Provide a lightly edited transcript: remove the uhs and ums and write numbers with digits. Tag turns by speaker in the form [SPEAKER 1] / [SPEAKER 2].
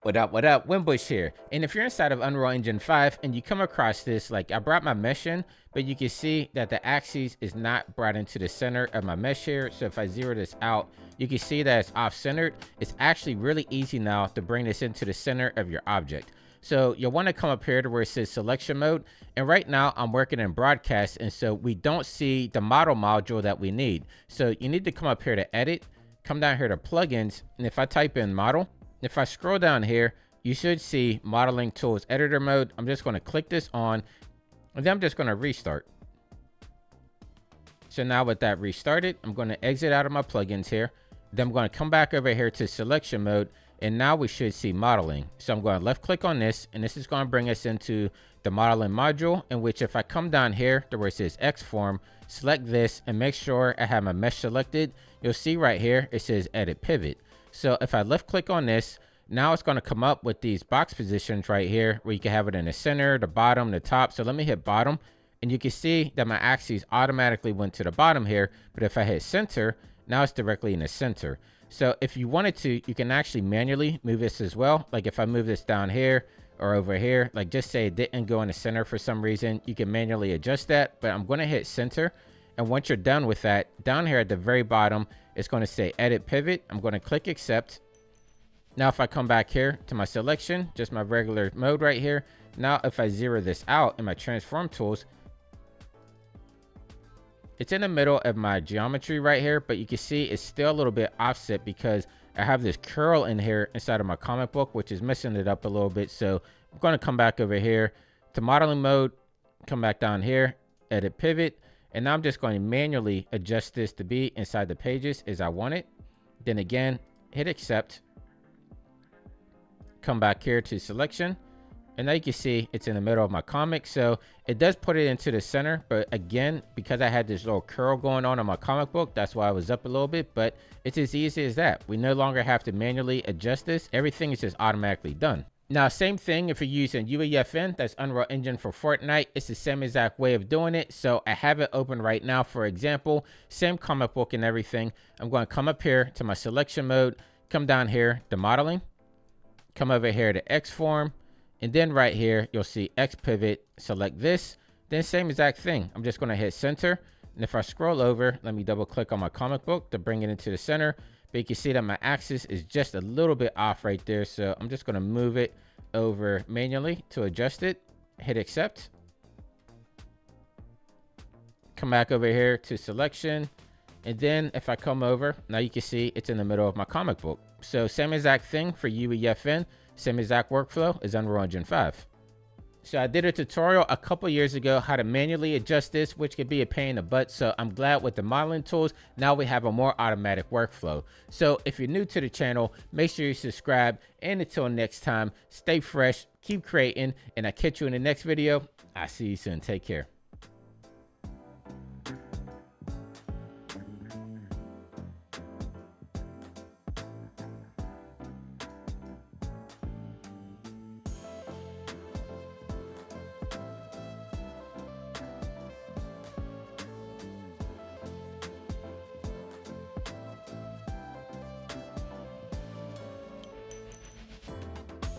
[SPEAKER 1] What up, Winbush here. And if you're inside of Unreal Engine 5 and you come across this, like I brought my mesh in, but you can see that the axis is not brought into the center of my mesh here. So if I zero this out, you can see that it's off-centered. It's actually really easy now to bring this into the center of your object. So you'll want to come up here to where it says selection mode. And right now I'm working in broadcast. And so we don't see the model module that we need. So you need to come up here to edit, come down here to plugins. And if I type in model, if I scroll down here, you should see modeling tools editor mode. I'm just going to click this on, and then I'm just going to restart. So now with that restarted, I'm going to exit out of my plugins here. Then I'm going to come back over here to selection mode, and now we should see modeling. So I'm going to left click on this, and this is going to bring us into the modeling module, in which if I come down here to where it says X form, select this and make sure I have my mesh selected. You'll see right here, it says edit pivot. So if I left click on this, now it's going to come up with these box positions right here where you can have it in the center, the bottom, the top. So let me hit bottom, and you can see that my axis automatically went to the bottom here. But if I hit center, now it's directly in the center. So if you wanted to, you can actually manually move this as well. Like if I move this down here or over here, like just say it didn't go in the center for some reason, you can manually adjust that. But I'm going to hit center. And once you're done with that, down here at the very bottom, it's going to say edit pivot. I'm going to click accept. Now, if I come back here to my selection, just my regular mode right here. Now, if I zero this out in my transform tools, it's in the middle of my geometry right here, but you can see it's still a little bit offset because I have this curl in here inside of my comic book, which is messing it up a little bit. So I'm going to come back over here to modeling mode, come back down here, edit pivot. And now I'm just going to manually adjust this to be inside the pages as I want it. Then again, hit accept. Come back here to selection. And now you can see it's in the middle of my comic. So it does put it into the center. But again, because I had this little curl going on my comic book, that's why I was up a little bit. But it's as easy as that. We no longer have to manually adjust this. Everything is just automatically done. Now, same thing if you're using UEFN, that's Unreal Engine for Fortnite. It's the same exact way of doing it. So I have it open right now, for example, same comic book and everything. I'm going to come up here to my selection mode, come down here to modeling, come over here to X form, and then right here, you'll see X pivot, select this, then same exact thing. I'm just going to hit center. And if I scroll over, let me double click on my comic book to bring it into the center. But you can see that my axis is just a little bit off right there. So I'm just going to move it over manually to adjust it. Hit accept. Come back over here to selection. And then if I come over, now you can see it's in the middle of my comic book. So same exact thing for UEFN. Same exact workflow as Unreal Engine 5. So I did a tutorial a couple years ago how to manually adjust this, which could be a pain in the butt. So I'm glad with the modeling tools, now we have a more automatic workflow. So if you're new to the channel, make sure you subscribe. And until next time, stay fresh, keep creating, and I'll catch you in the next video. I'll see you soon. Take care.